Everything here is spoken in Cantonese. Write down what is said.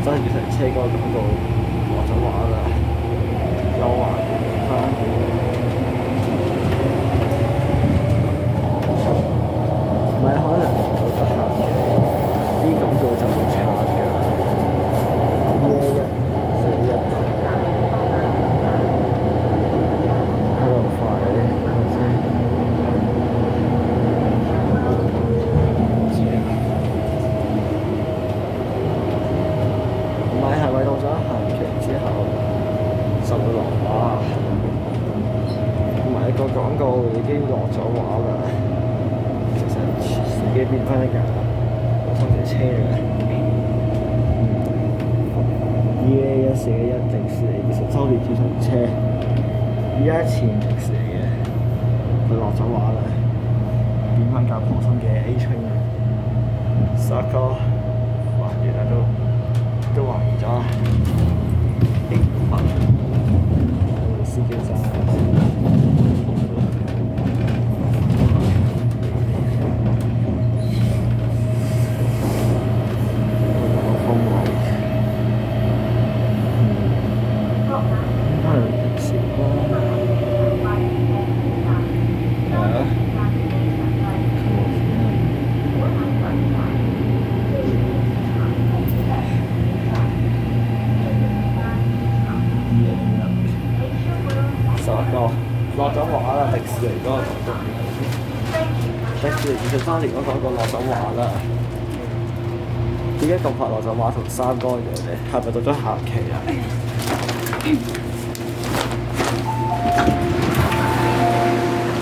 揸住台車嗰個廣告落咗畫啦，優華花園。唔係可能冇得行嘅，啲廣告就會差㗎。14141喺度快唔係係咪到咗限期之後就會落畫？唔係個廣告已經落咗畫啦。其實自己變翻一架普通嘅車啦。EA141迪士尼20週年主題車，依家前迪士尼嘅，佢落咗畫啦，變翻架普通嘅 A-Train 啦。沙哥還原啦都還原咗。司機揸。落咗畫啦！迪士尼嗰個廣告，迪士尼20週年嗰個廣告落咗畫啦。點解咁快落咗畫同3個一樣咧？係咪到咗限期啊？